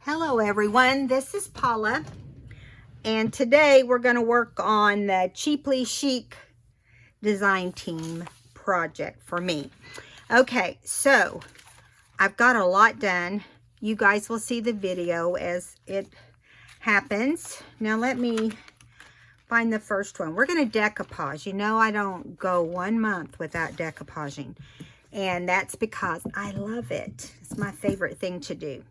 Hello everyone, this is Paula, and today we're going to work on the Cheaply Chic design team project for me. Okay, so I've got a lot done. You guys will see the video as it happens. Now let me find the first one. We're going to decoupage. You know I don't go 1 month without decoupaging, and that's because I love it. It's my favorite thing to do.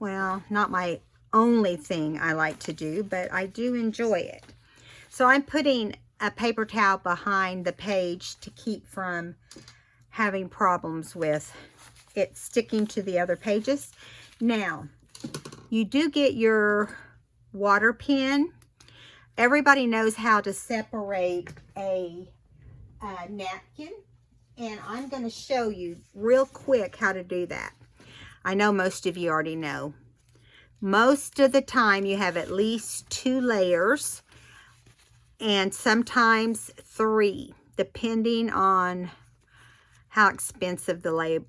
Well, not my only thing I like to do, but I do enjoy it. So I'm putting a paper towel behind the page to keep from having problems with it sticking to the other pages. Now, you do get your water pen. Everybody knows how to separate a napkin, and I'm going to show you real quick how to do that. I know most of you already know. Most of the time you have at least 2 layers and sometimes 3, depending on how expensive the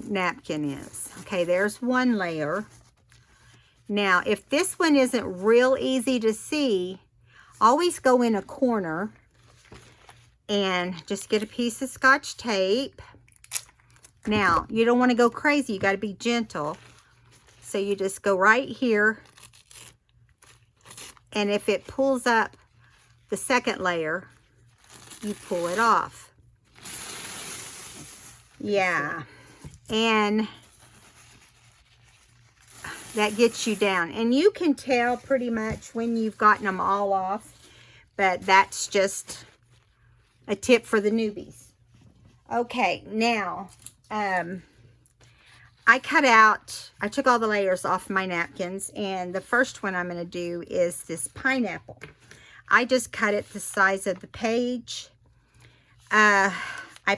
napkin is. Okay, there's 1 layer. Now, if this one isn't real easy to see, always go in a corner and just get a piece of Scotch tape. Now, you don't want to go crazy. You got to be gentle. So you just go right here. And if it pulls up the second layer, you pull it off. Yeah. And that gets you down. And you can tell pretty much when you've gotten them all off. But that's just a tip for the newbies. Okay, now... I took all the layers off my napkins, and the first one I'm going to do is this pineapple. I just cut it the size of the page. I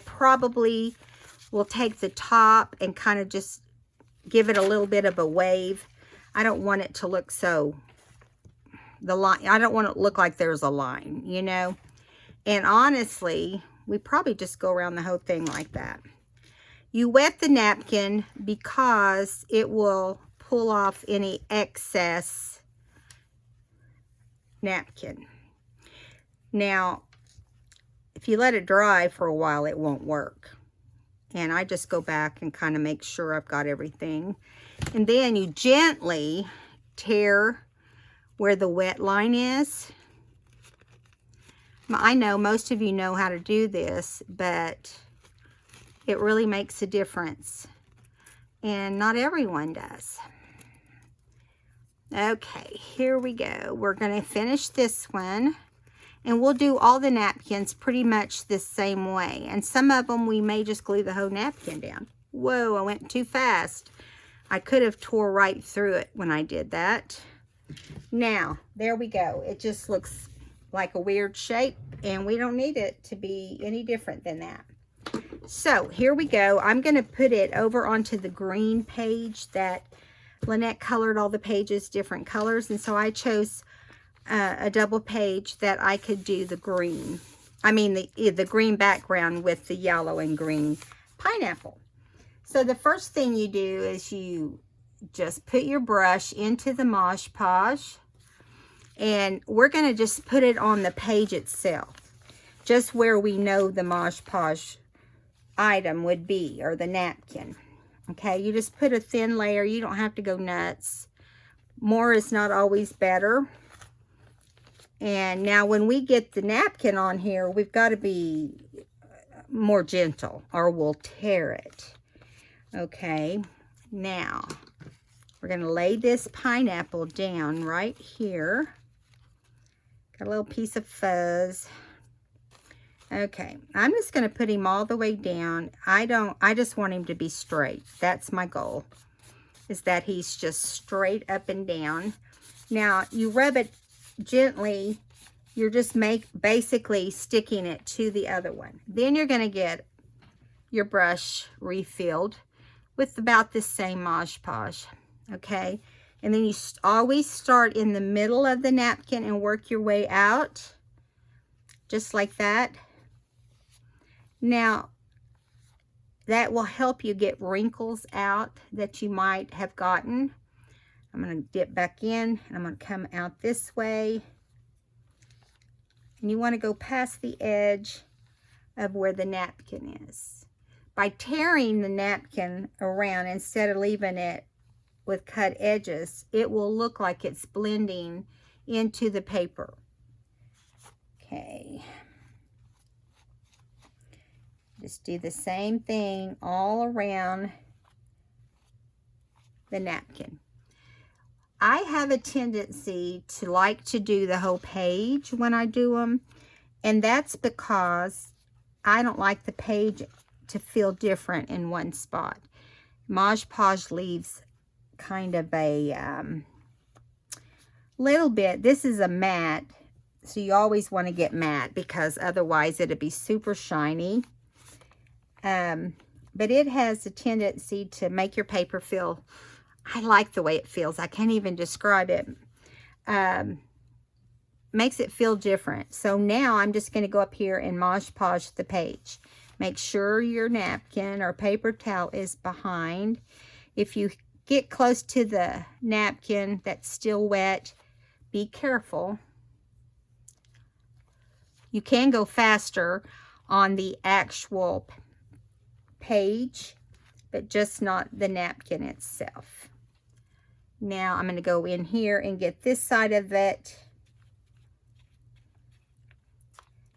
probably will take the top and kind of just give it a little bit of a wave. I don't want it to look so, I don't want it to look like there's a line, you know. And honestly, we probably just go around the whole thing like that. You wet the napkin because it will pull off any excess napkin. Now, if you let it dry for a while, it won't work. And I just go back and kind of make sure I've got everything. And then you gently tear where the wet line is. I know most of you know how to do this, but it really makes a difference, and not everyone does. Okay, here we go. We're going to finish this one, and we'll do all the napkins pretty much the same way. And some of them we may just glue the whole napkin down. Whoa, I went too fast. I could have tore right through it when I did that. Now, there we go. It just looks like a weird shape, and we don't need it to be any different than that. So here we go. I'm going to put it over onto the green page that Lynette colored all the pages different colors. And so I chose a double page that I could do the green. I mean the green background with the yellow and green pineapple. So the first thing you do is you just put your brush into the Mod Podge. And we're going to just put it on the page itself. Just where we know the Mod Podge item would be, or the napkin. Okay, you just put a thin layer. You don't have to go nuts. More is not always better. And now when we get the napkin on here, we've got to be more gentle or we'll tear it. Okay, now we're going to lay this pineapple down right here. Got a little piece of fuzz. Okay, I'm just going to put him all the way down. I just want him to be straight. That's my goal, is that he's just straight up and down. Now, you rub it gently. You're just basically sticking it to the other one. Then you're going to get your brush refilled with about the same Mod Podge. Okay, and then you always start in the middle of the napkin and work your way out. Just like that. Now, that will help you get wrinkles out that you might have gotten I'm going to dip back in, and I'm going to come out this way. And you want to go past the edge of where the napkin is. By tearing the napkin around instead of leaving it with cut edges, it will look like it's blending into the paper. Okay. Just do the same thing all around the napkin. I have a tendency to like to do the whole page when I do them, and that's because I don't like the page to feel different in one spot. Mod Podge leaves kind of a little bit. This is a matte, so you always want to get matte because otherwise it'll be super shiny. But it has a tendency to make your paper feel, I like the way it feels. I can't even describe it. Makes it feel different. So now I'm just going to go up here and Mod Podge the page. Make sure your napkin or paper towel is behind. If you get close to the napkin that's still wet, be careful. You can go faster on the actual page, but just not the napkin itself. Now I'm going to go in here and get this side of it.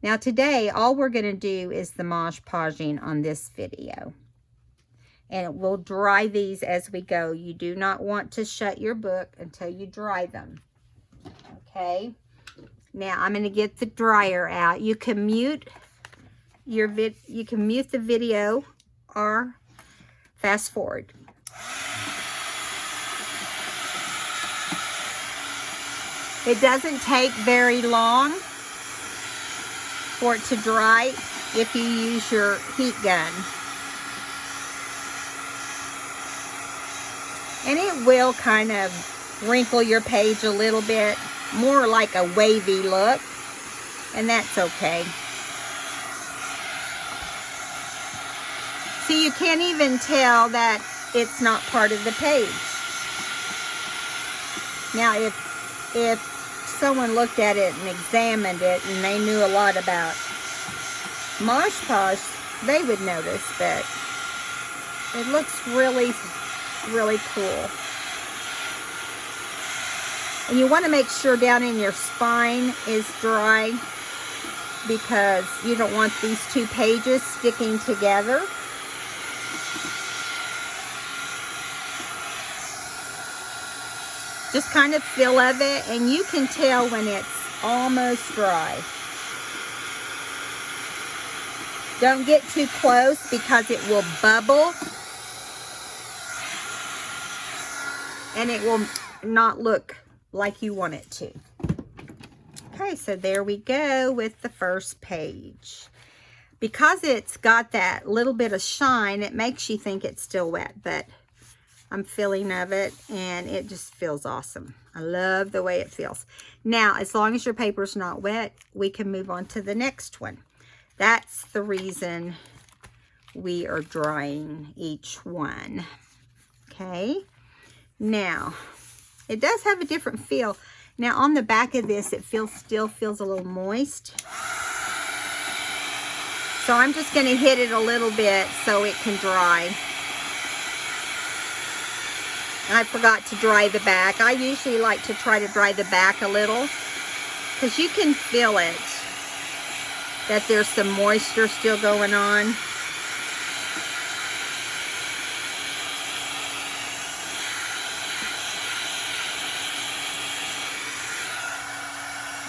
Now today, all we're going to do is the Mod Podging on this video. And we'll dry these as we go. You do not want to shut your book until you dry them. Okay? Now I'm going to get the dryer out. You can mute the video or fast forward. It doesn't take very long for it to dry if you use your heat gun. And it will kind of wrinkle your page a little bit, more like a wavy look, and that's okay. See, you can't even tell that it's not part of the page. Now, if someone looked at it and examined it and they knew a lot about Mod Podge, they would notice that it looks really, really cool. And you want to make sure down in your spine is dry because you don't want these two pages sticking together. Just kind of feel of it, and you can tell when it's almost dry. Don't get too close because it will bubble and it will not look like you want it to. Okay, so there we go with the first page. Because it's got that little bit of shine, it makes you think it's still wet, but I'm feeling of it and it just feels awesome. I love the way it feels. Now, as long as your paper's not wet, we can move on to the next one. That's the reason we are drying each one. Okay. Now, it does have a different feel. Now, on the back of this, it still feels a little moist. So I'm just going to hit it a little bit so it can dry. I forgot to dry the back. I usually like to try to dry the back a little because you can feel it, that there's some moisture still going on.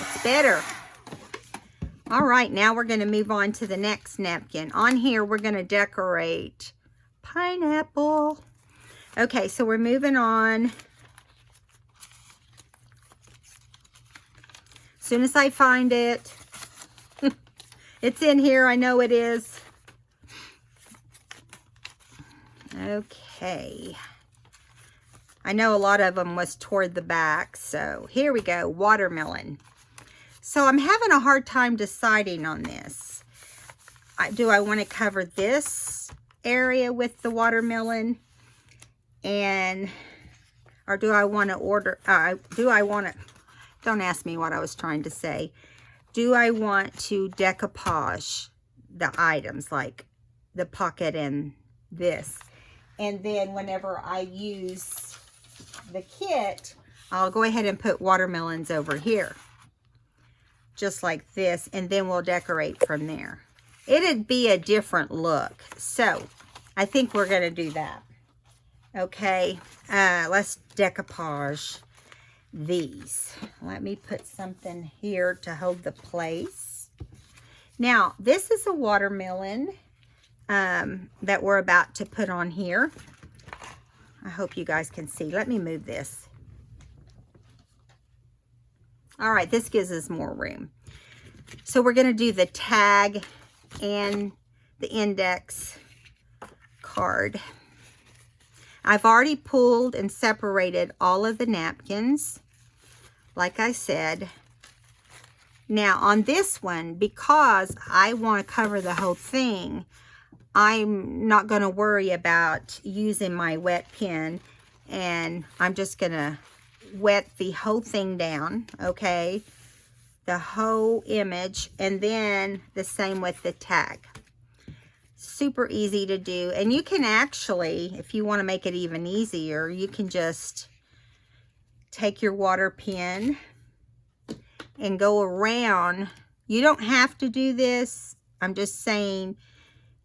It's better. All right, now we're going to move on to the next napkin. On here, we're going to decorate pineapple. Okay, so we're moving on. As soon as I find it, it's in here, I know it is. Okay. I know a lot of them was toward the back, so here we go, watermelon. So I'm having a hard time deciding on this. Do I want to cover this area with the watermelon? And Or do I want to order, don't ask me what I was trying to say. Do I want to decoupage the items, like the pocket and this? And then whenever I use the kit, I'll go ahead and put watermelons over here. Just like this, and then we'll decorate from there. It'd be a different look. So, I think we're going to do that. Okay, let's decoupage these. Let me put something here to hold the place. Now, this is a watermelon that we're about to put on here. I hope you guys can see. Let me move this. All right, this gives us more room. So we're going to do the tag and the index card. I've already pulled and separated all of the napkins, like I said. Now on this one, because I want to cover the whole thing, I'm not going to worry about using my wet pen, and I'm just going to wet the whole thing down, okay? The whole image, and then the same with the tag. Super easy to do, and you can actually, if you want to make it even easier, you can just take your water pen and go around. You don't have to do this. I'm just saying,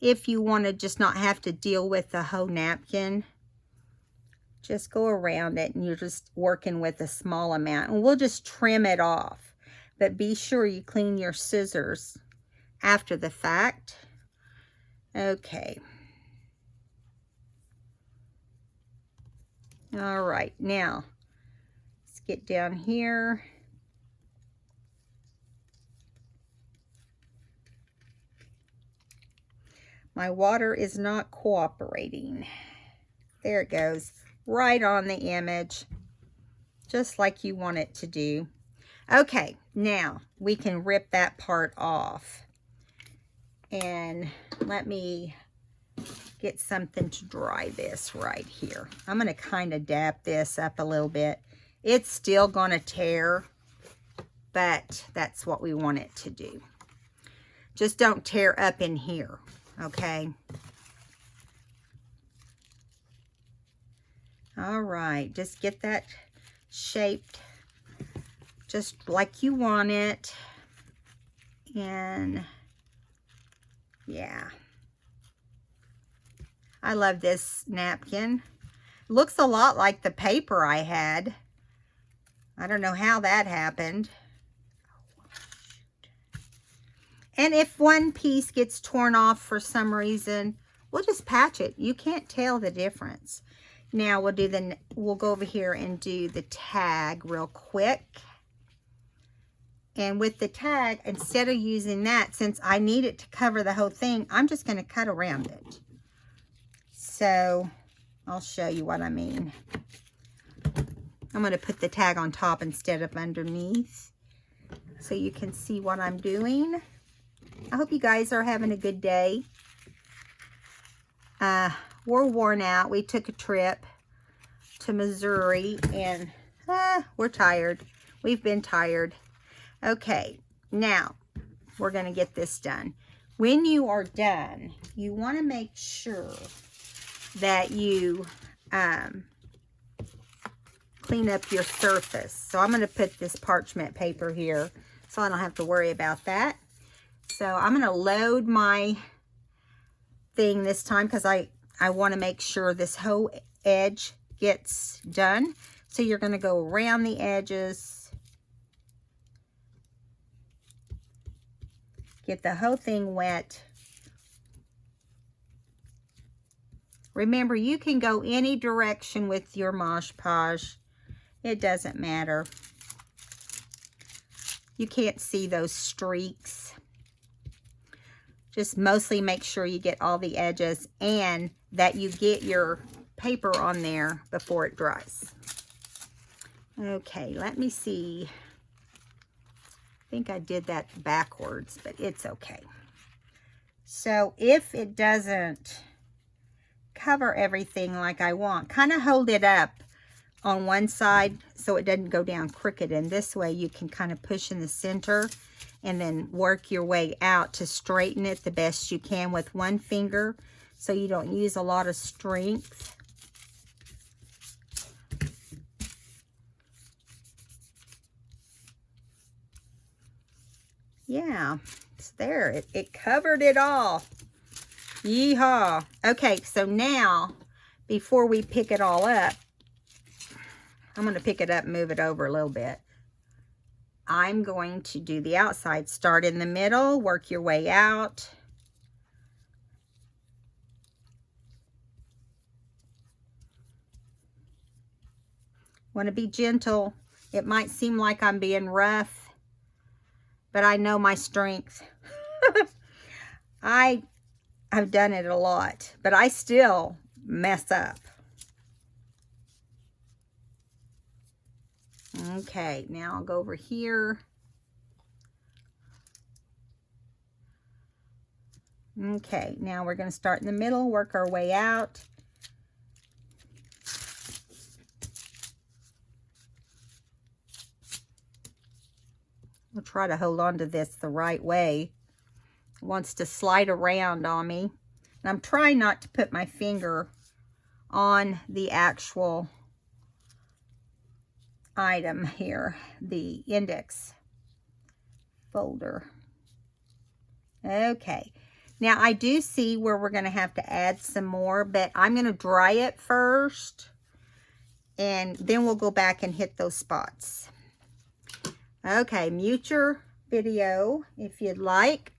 if you want to just not have to deal with the whole napkin, just go around it, and you're just working with a small amount, and we'll just trim it off. But be sure you clean your scissors after the fact. Okay. All right, now let's get down here. My water is not cooperating. There it goes, right on the image, just like you want it to do. Okay, now we can rip that part off. And let me get something to dry this right here. I'm going to kind of dab this up a little bit. It's still going to tear, but that's what we want it to do. Just don't tear up in here, okay? All right, just get that shaped just like you want it. And yeah, I love this napkin. Looks a lot like the paper I had. I don't know how that happened. And if one piece gets torn off for some reason, we'll just patch it. You can't tell the difference. Now we'll go over here and do the tag real quick. And with the tag, instead of using that, since I need it to cover the whole thing, I'm just going to cut around it. So I'll show you what I mean. I'm going to put the tag on top instead of underneath, so you can see what I'm doing. I hope you guys are having a good day. We're worn out. We took a trip to Missouri, and we're tired. We've been tired. Okay, now we're going to get this done. When you are done, you want to make sure that you clean up your surface. So I'm going to put this parchment paper here so I don't have to worry about that. So I'm going to load my thing this time because I want to make sure this whole edge gets done. So you're going to go around the edges. Get the whole thing wet. Remember, you can go any direction with your Mod Podge. It doesn't matter. You can't see those streaks. Just mostly make sure you get all the edges and that you get your paper on there before it dries. Okay, let me see. I think I did that backwards, but it's okay. So if it doesn't cover everything like I want, kind of hold it up on one side so it doesn't go down crooked. And this way you can kind of push in the center and then work your way out to straighten it the best you can with one finger so you don't use a lot of strength. Yeah, it's there. It covered it all. Yeehaw. Okay, so now, before we pick it all up, I'm going to pick it up and move it over a little bit. I'm going to do the outside. Start in the middle, work your way out. Want to be gentle. It might seem like I'm being rough, but I know my strength. I've done it a lot, but I still mess up. Okay, now I'll go over here. Okay, now we're going to start in the middle, work our way out. We'll try to hold on to this the right way. It wants to slide around on me. And I'm trying not to put my finger on the actual item here, the index folder. Okay. Now I do see where we're going to have to add some more, but I'm going to dry it first. And then we'll go back and hit those spots. Okay, mute your video if you'd like.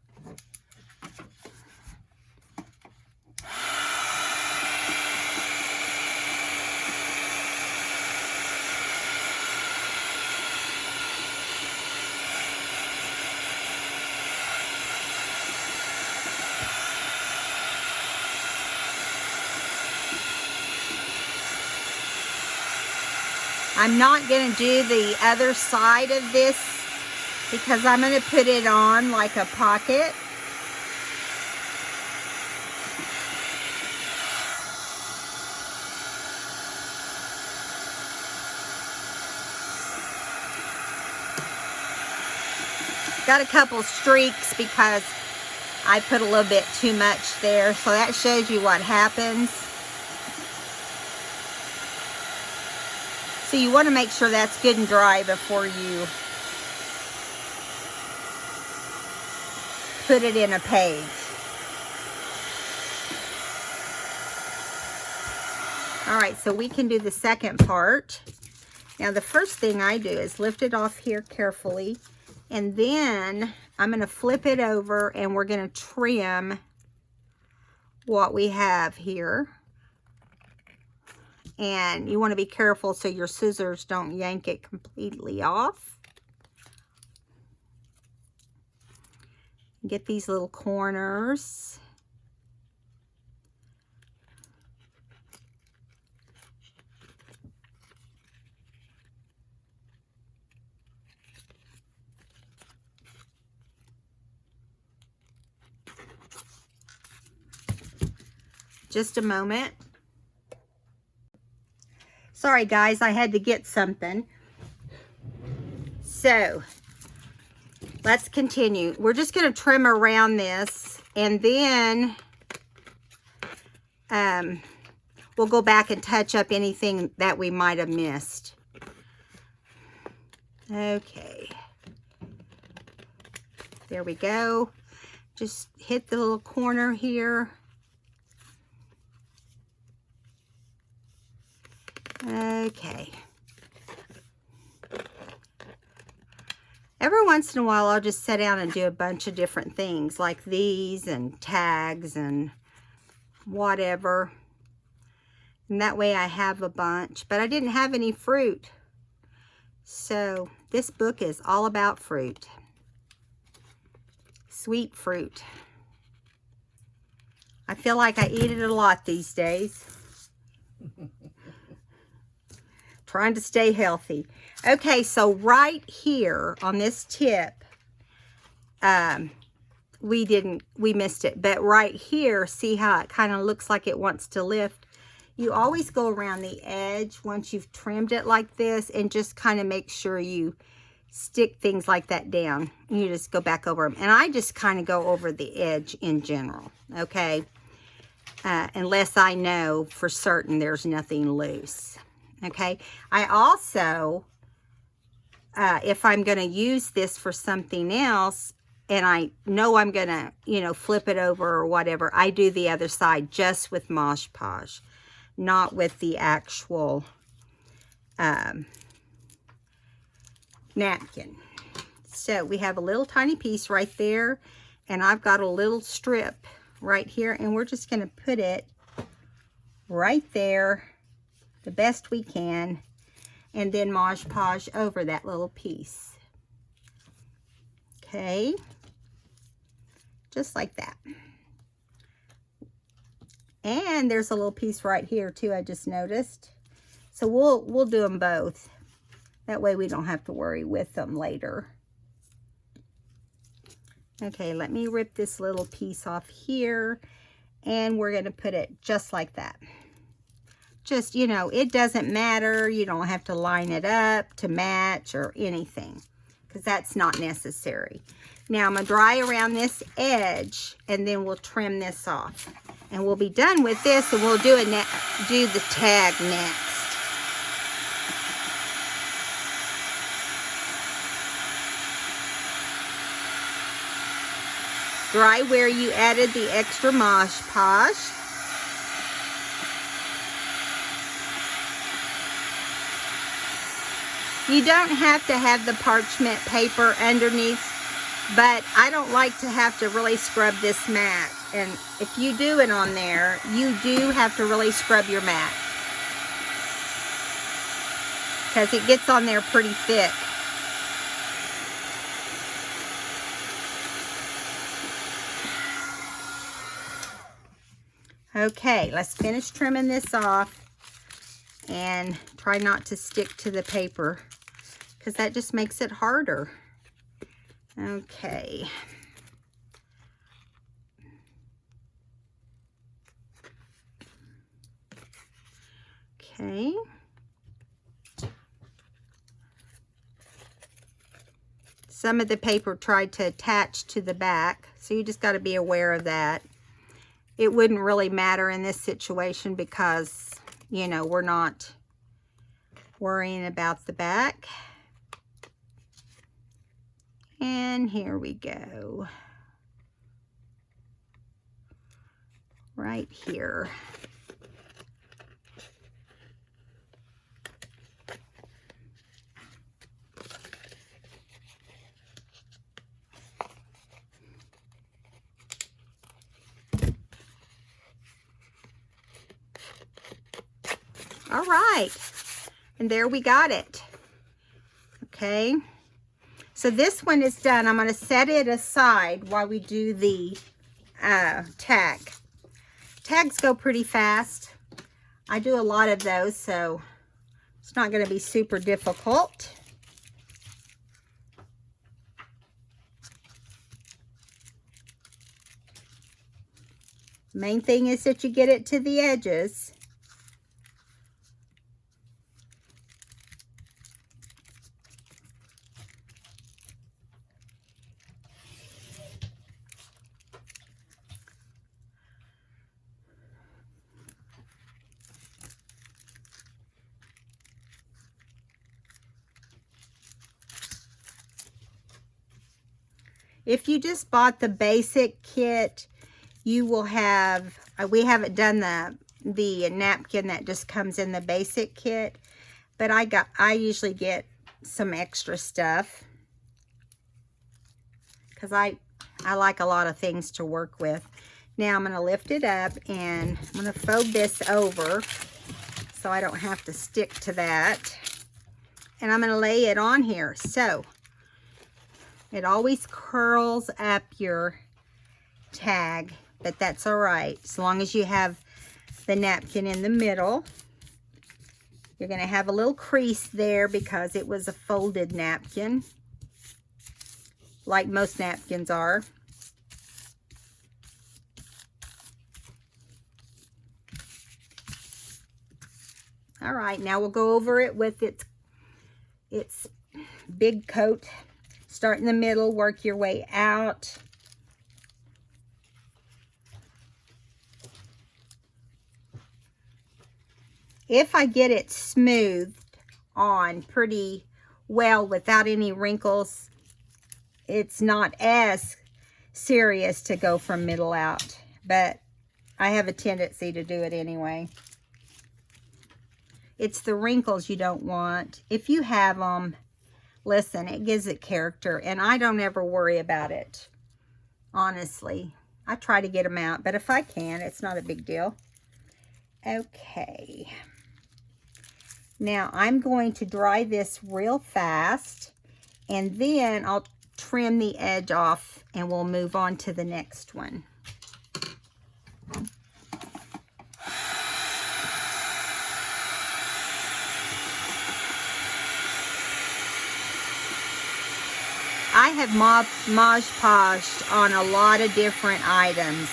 I'm not going to do the other side of this because I'm going to put it on like a pocket. Got a couple streaks because I put a little bit too much there, so that shows you what happens. So you want to make sure that's good and dry before you put it in a page. All right, so we can do the second part. Now the first thing I do is lift it off here carefully, and then I'm going to flip it over and we're going to trim what we have here. And you want to be careful so your scissors don't yank it completely off. Get these little corners. Just a moment. Sorry guys, I had to get something. So, let's continue. We're just going to trim around this, and then we'll go back and touch up anything that we might have missed. Okay. There we go. Just hit the little corner here. Okay. Every once in a while, I'll just sit down and do a bunch of different things like these and tags and whatever. And that way I have a bunch. But I didn't have any fruit. So this book is all about fruit. Sweet fruit. I feel like I eat it a lot these days. Trying to stay healthy. Okay, so right here on this tip, we missed it. But right here, see how it kind of looks like it wants to lift? You always go around the edge once you've trimmed it like this, and just kind of make sure you stick things like that down. You just go back over them. And I just kind of go over the edge in general, okay? Unless I know for certain there's nothing loose, okay? I also, if I'm going to use this for something else, and I know I'm going to, you know, flip it over or whatever, I do the other side just with Mod Podge, not with the actual napkin. So we have a little tiny piece right there, and I've got a little strip right here, and we're just going to put it right there the best we can, and then Mod Podge over that little piece. Okay, just like that. And there's a little piece right here too, I just noticed. So we'll do them both. That way we don't have to worry with them later. Okay, let me rip this little piece off here, and we're going to put it just like that. Just, you know, it doesn't matter. You don't have to line it up to match or anything, because that's not necessary. Now I'm going to dry around this edge, and then we'll trim this off. And we'll be done with this, and we'll do the tag next. Dry where you added the extra Mod Podge. You don't have to have the parchment paper underneath, but I don't like to have to really scrub this mat. And if you do it on there, you do have to really scrub your mat, because it gets on there pretty thick. Okay, let's finish trimming this off, and try not to stick to the paper, because that just makes it harder. Okay. Okay. Some of the paper tried to attach to the back, so you just got to be aware of that. It wouldn't really matter in this situation because, you know, we're not worrying about the back. And here we go. Right here. All right, and there we got it. Okay, so this one is done. I'm going to set it aside while we do the tag. Tags go pretty fast. I do a lot of those, so it's not going to be super difficult. Main thing is that you get it to the edges. If you just bought the basic kit, you will have, we haven't done the napkin that just comes in the basic kit, but I usually get some extra stuff, because I like a lot of things to work with. Now I'm going to lift it up, and I'm going to fold this over so I don't have to stick to that. And I'm going to lay it on here. So it always curls up your tag, but that's all right. As long as you have the napkin in the middle. You're going to have a little crease there because it was a folded napkin, like most napkins are. All right, now we'll go over it with its big coat. Start in the middle, work your way out. If I get it smoothed on pretty well without any wrinkles, it's not as serious to go from middle out, but I have a tendency to do it anyway. It's the wrinkles you don't want. If you have them, listen, it gives it character, and I don't ever worry about it, honestly. I try to get them out, but if I can, it's not a big deal. Okay. Now, I'm going to dry this real fast, and then I'll trim the edge off, and we'll move on to the next one. I have Mod Podged on a lot of different items.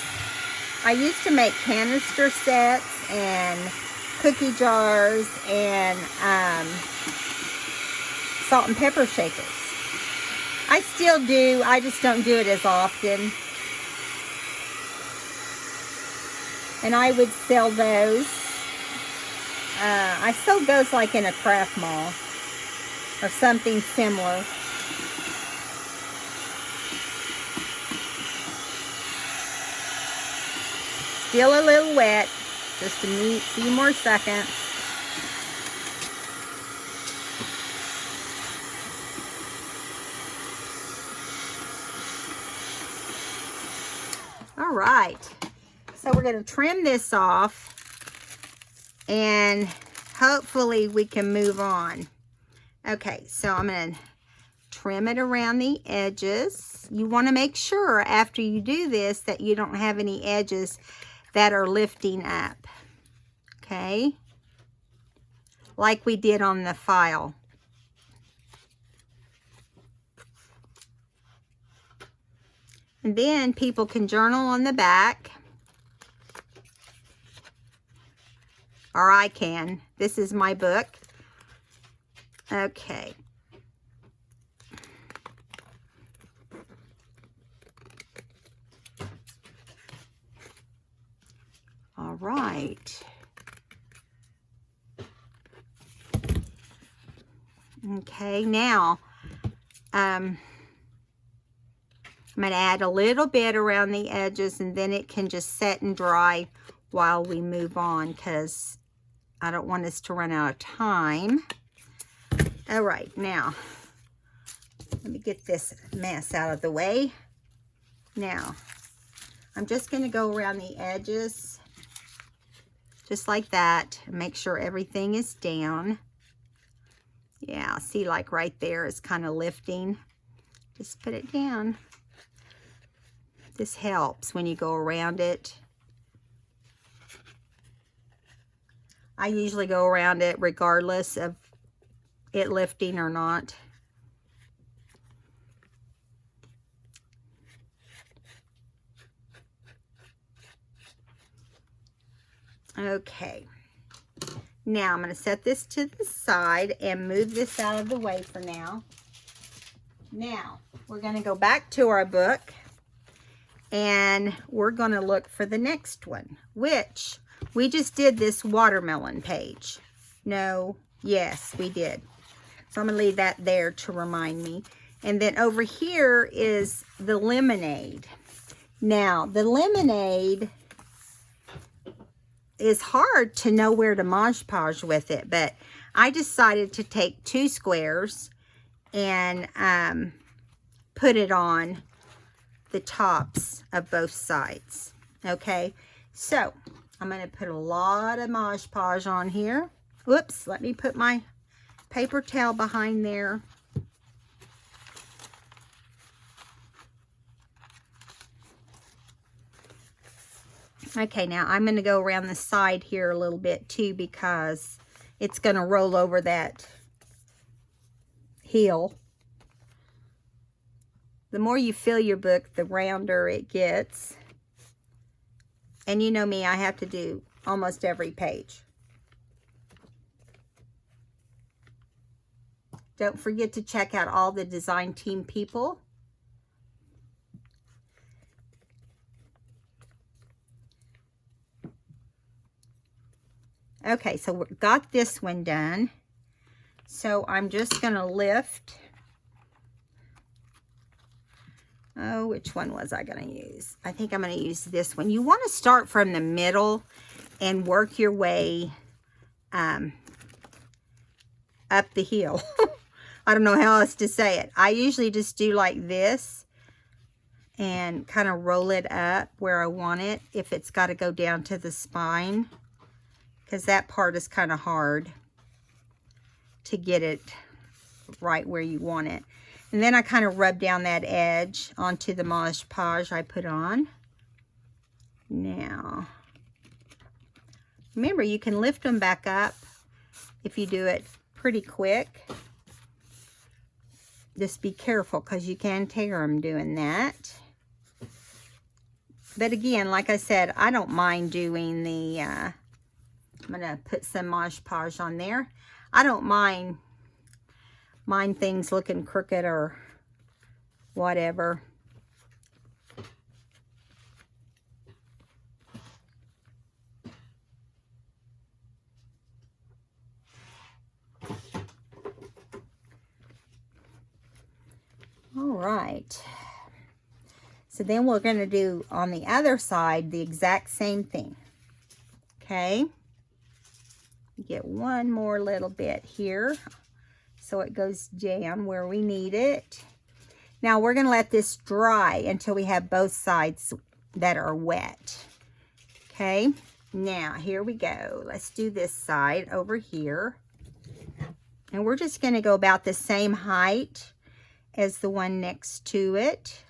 I used to make canister sets and cookie jars and salt and pepper shakers. I still do, I just don't do it as often. And I would sell those. I sold those like in a craft mall or something similar. Still a little wet, just a few more seconds. All right, so we're going to trim this off, and hopefully we can move on. Okay, so I'm going to trim it around the edges. You want to make sure after you do this that you don't have any edges that are lifting up, okay, like we did on the file. And then people can journal on the back, or I can. This is my book. Okay. All right. Okay, now I'm going to add a little bit around the edges, and then it can just set and dry while we move on, because I don't want us to run out of time. All right, now let me get this mess out of the way. Now I'm just going to go around the edges just like that, and make sure everything is down. Yeah, see, like right there is kind of lifting. Just put it down. This helps when you go around it. I usually go around it regardless of it lifting or not. Okay, now I'm going to set this to the side and move this out of the way for now. Now, we're going to go back to our book, and we're going to look for the next one, which we just did this watermelon page. No, yes, we did. So I'm going to leave that there to remind me. And then over here is the lemonade. Now, the lemonade is hard to know where to Mod Podge with it, but I decided to take 2 squares and put it on the tops of both sides. Okay, so I'm going to put a lot of Mod Podge on here. Whoops, let me put my paper towel behind there. Okay, now I'm going to go around the side here a little bit too, because it's going to roll over that heel. The more you fill your book, the rounder it gets. And you know me, I have to do almost every page. Don't forget to check out all the design team people. Okay, so we got this one done. So I'm just going to lift. Oh, which one was I going to use? I think I'm going to use this one. You want to start from the middle and work your way up the hill. I don't know how else to say it. I usually just do like this and kind of roll it up where I want it if it's got to go down to the spine, because that part is kind of hard to get it right where you want it. And then I kind of rub down that edge onto the Mod Podge I put on. Now, remember, you can lift them back up if you do it pretty quick. Just be careful because you can tear them doing that. But again, like I said, I don't mind doing the, I'm going to put some Mod Podge on there. I don't mind things looking crooked or whatever. All right. So then we're going to do on the other side the exact same thing. Okay. Get one more little bit here so it goes down where we need it. Now we're going to let this dry until we have both sides that are wet. Okay. Now here we go. Let's do this side over here. And we're just going to go about the same height as the one next to it.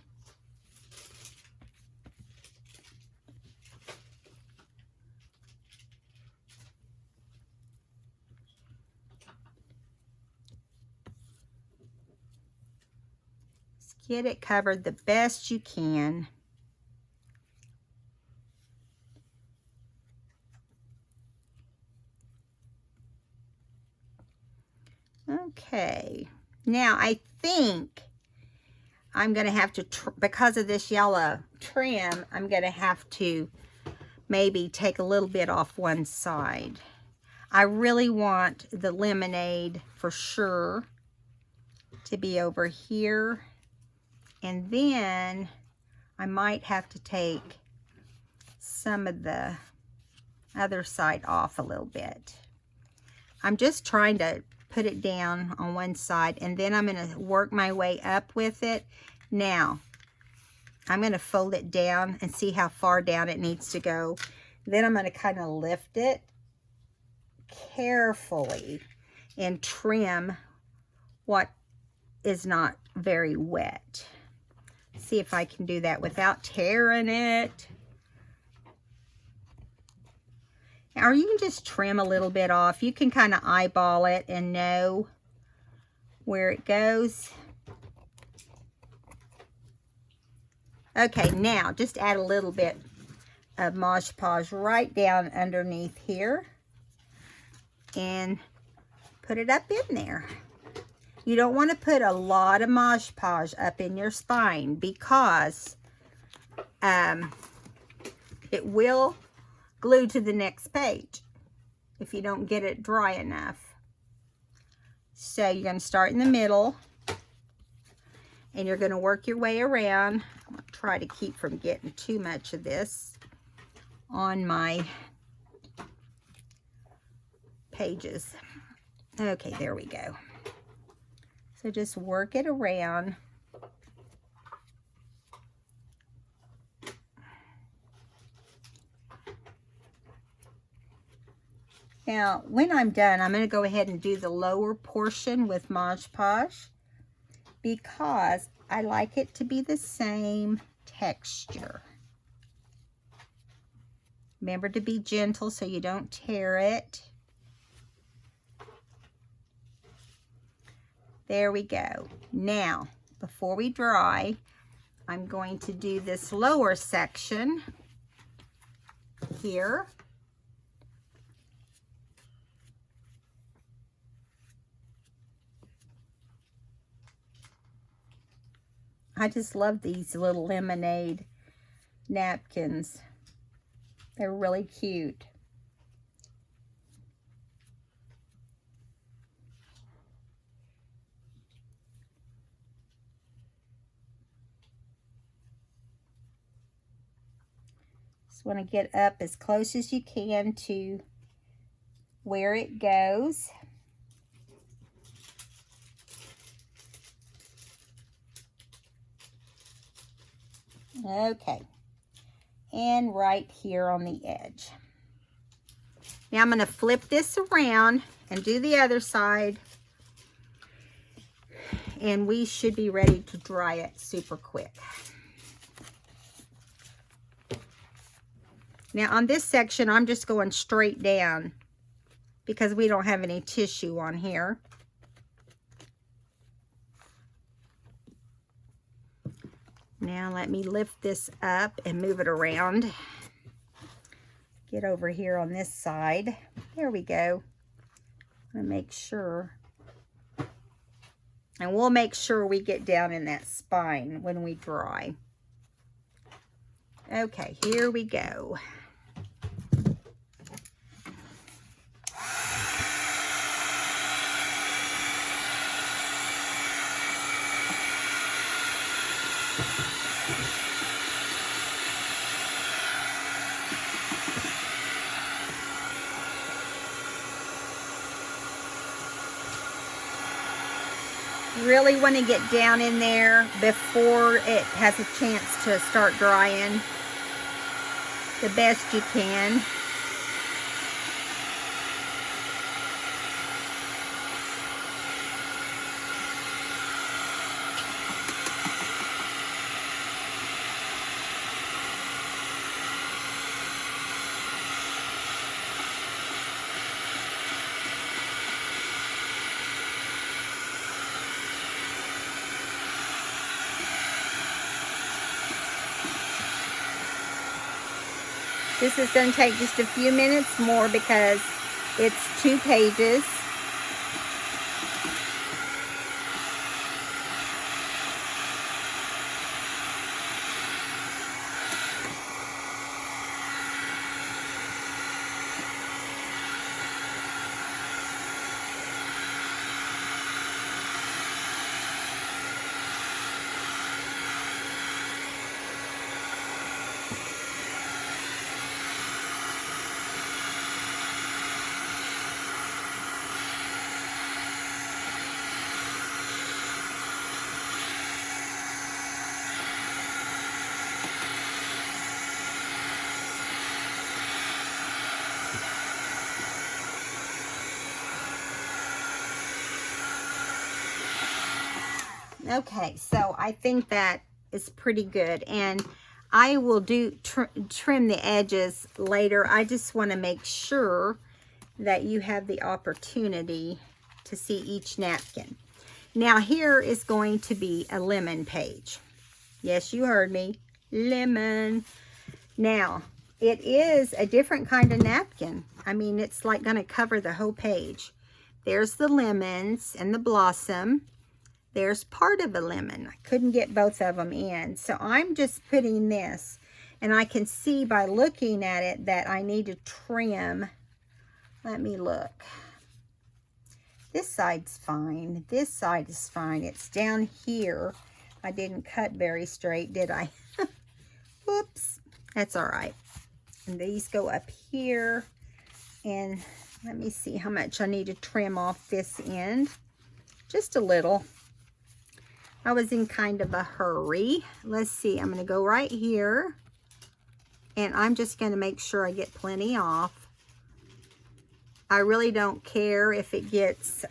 Just get it covered the best you can. Okay. Now I think I'm going to have to, because of this yellow trim, I'm going to have to maybe take a little bit off one side. I really want the lemonade for sure to be over here. And then I might have to take some of the other side off a little bit. I'm just trying to put it down on one side, and then I'm going to work my way up with it. Now, I'm going to fold it down and see how far down it needs to go. Then I'm going to kind of lift it carefully and trim what is not very wet. See if I can do that without tearing it. Or you can just trim a little bit off. You can kind of eyeball it and know where it goes. Okay, now just add a little bit of Mod Podge right down underneath here and put it up in there. You don't want to put a lot of Mod Podge up in your spine because it will glue to the next page if you don't get it dry enough. So you're going to start in the middle and you're going to work your way around. I'm going to try to keep from getting too much of this on my pages. Okay, there we go. So just work it around. Now, when I'm done, I'm going to go ahead and do the lower portion with Mod Podge because I like it to be the same texture. Remember to be gentle so you don't tear it. There we go. Now, before we dry, I'm going to do this lower section here. I just love these little lemonade napkins. They're really cute. Just want to get up as close as you can to where it goes. Okay, and right here on the edge. Now I'm going to flip this around and do the other side, and we should be ready to dry it super quick. Now on this section, I'm just going straight down because we don't have any tissue on here. Now let me lift this up and move it around. Get over here on this side. There we go. I'm gonna make sure. And we'll make sure we get down in that spine when we dry. Okay, here we go. Really want to get down in there before it has a chance to start drying the best you can. This is going to take just a few minutes more because it's 2 pages. Okay, so I think that is pretty good, and I will trim the edges later. I just want to make sure that you have the opportunity to see each napkin. Now here is going to be a lemon page. Yes, you heard me, lemon. Now, it is a different kind of napkin. I mean, it's like going to cover the whole page. There's the lemons and the blossom. There's part of a lemon. I couldn't get both of them in. So I'm just putting this, and I can see by looking at it that I need to trim. Let me look. This side's fine. This side is fine. It's down here. I didn't cut very straight, did I? Whoops. That's all right. And these go up here. And let me see how much I need to trim off this end. Just a little. I was in kind of a hurry. Let's see, I'm going to go right here, and I'm just going to make sure I get plenty off. I really don't care if it gets,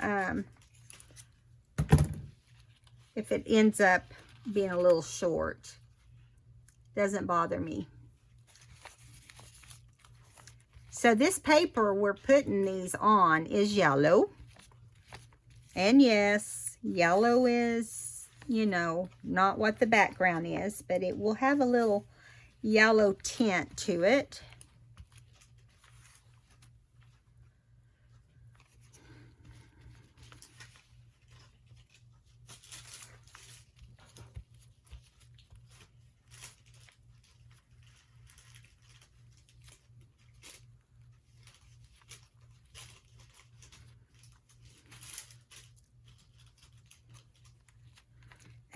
if it ends up being a little short. Doesn't bother me. So this paper we're putting these on is yellow. And yes, yellow is, you know, not what the background is, but it will have a little yellow tint to it.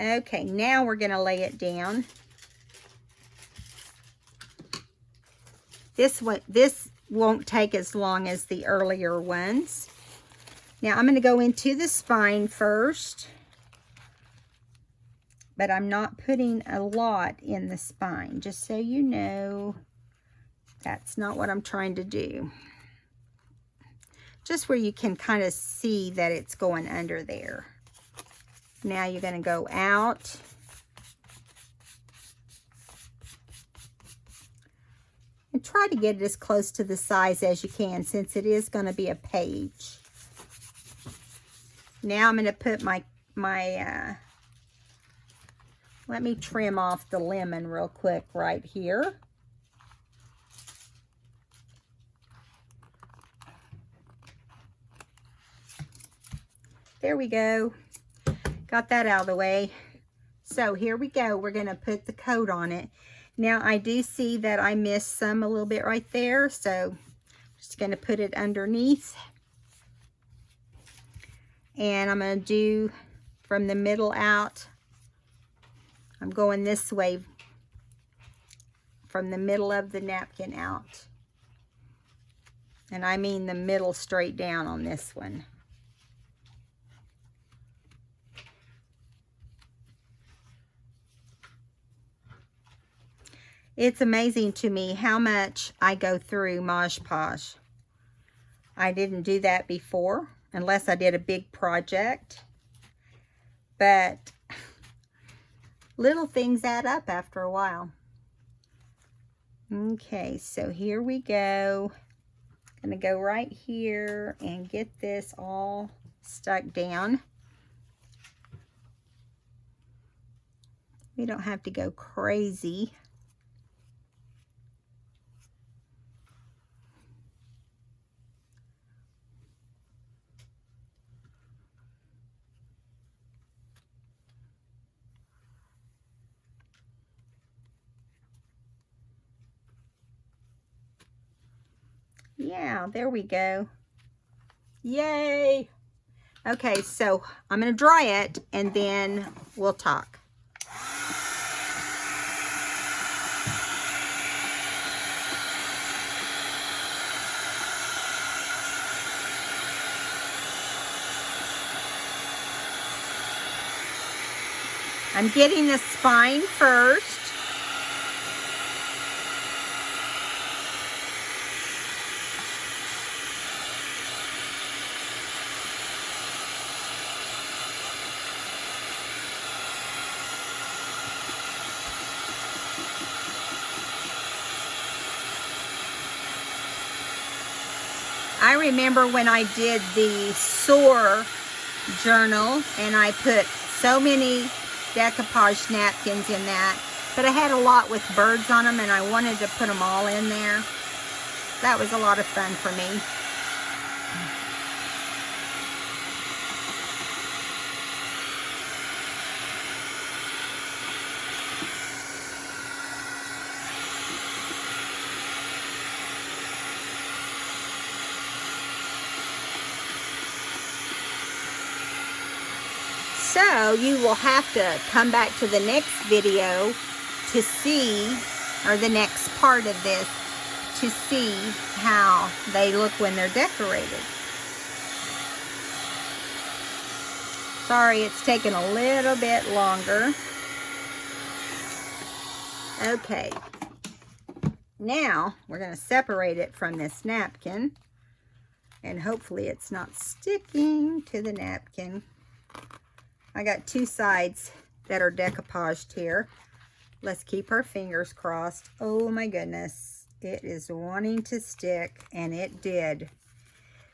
Okay, now we're going to lay it down. This won't take as long as the earlier ones. Now I'm going to go into the spine first, but I'm not putting a lot in the spine, just so you know. That's not what I'm trying to do. Just where you can kind of see that it's going under there. Now you're going to go out. And try to get it as close to the size as you can, since it is going to be a page. Now I'm going to put my let me trim off the lemon real quick right here. There we go. Got that out of the way. So here we go. We're going to put the coat on it. Now I do see that I missed some a little bit right there, so I'm just going to put it underneath. And I'm going to do from the middle out. I'm going this way from the middle of the napkin out. And I mean the middle straight down on this one. It's amazing to me how much I go through Mod Podge. I didn't do that before, unless I did a big project. But little things add up after a while. Okay, so here we go. I'm going to go right here and get this all stuck down. We don't have to go crazy. Yeah, there we go. Yay! Okay, so I'm going to dry it and then we'll talk. I'm getting the spine first. I remember when I did the Soar journal and I put so many decoupage napkins in that, but I had a lot with birds on them and I wanted to put them all in there. That was a lot of fun for me. So you will have to come back to the next video to see, or the next part of this, to see how they look when they're decorated. Sorry, it's taken a little bit longer. Okay. Now we're going to separate it from this napkin. And hopefully it's not sticking to the napkin. I got two sides that are decoupaged here. Let's keep our fingers crossed. Oh my goodness. It is wanting to stick, and it did.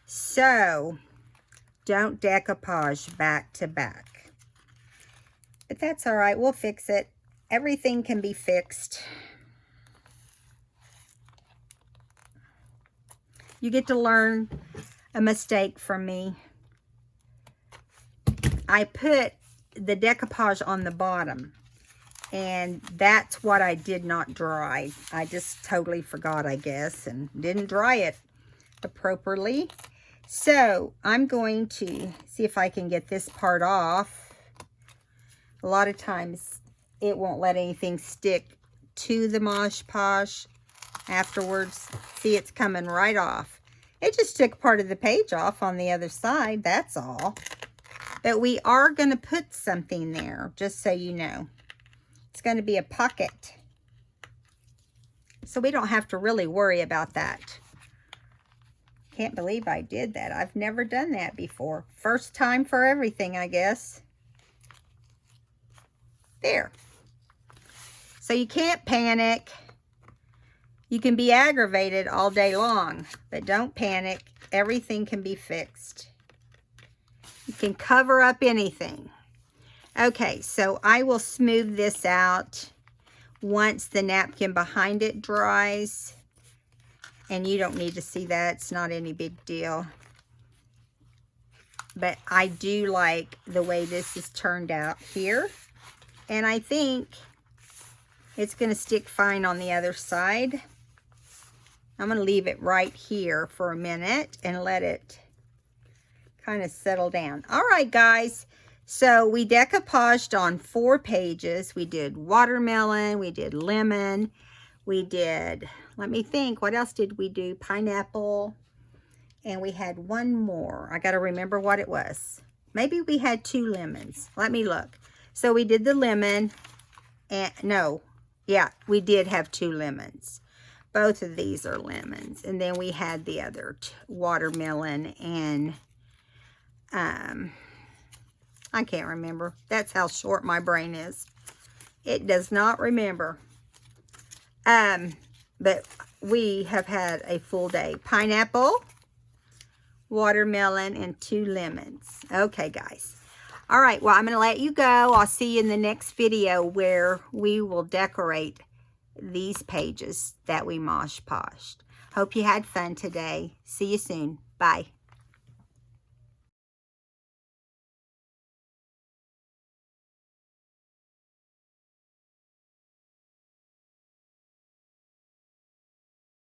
So, don't decoupage back to back. But that's all right. We'll fix it. Everything can be fixed. You get to learn a mistake from me. I put the decoupage on the bottom, and that's what I did not dry. I just totally forgot, I guess, and didn't dry it appropriately. So I'm going to see if I can get this part off. A lot of times it won't let anything stick to the Mosh Posh afterwards. See, it's coming right off. It just took part of the page off on the other side, that's all. But we are going to put something there, just so you know. It's going to be a pocket. So we don't have to really worry about that. Can't believe I did that. I've never done that before. First time for everything, I guess. There. So you can't panic. You can be aggravated all day long, but don't panic. Everything can be fixed. You can cover up anything. Okay, so I will smooth this out once the napkin behind it dries. And you don't need to see that. It's not any big deal. But I do like the way this is turned out here. And I think it's going to stick fine on the other side. I'm going to leave it right here for a minute and let it kind of settle down. All right, guys. So we decoupaged on 4 pages. We did watermelon. We did lemon. We did, let me think, what else did we do? Pineapple. And we had one more. I got to remember what it was. Maybe we had 2 lemons. Let me look. So we did the lemon. And no, yeah, we did have 2 lemons. Both of these are lemons. And then we had the other watermelon and I can't remember. That's how short my brain is. It does not remember. But we have had a full day. Pineapple, watermelon, and 2 lemons. Okay, guys. All right, well, I'm going to let you go. I'll see you in the next video where we will decorate these pages that we Mosh Poshed. Hope you had fun today. See you soon. Bye.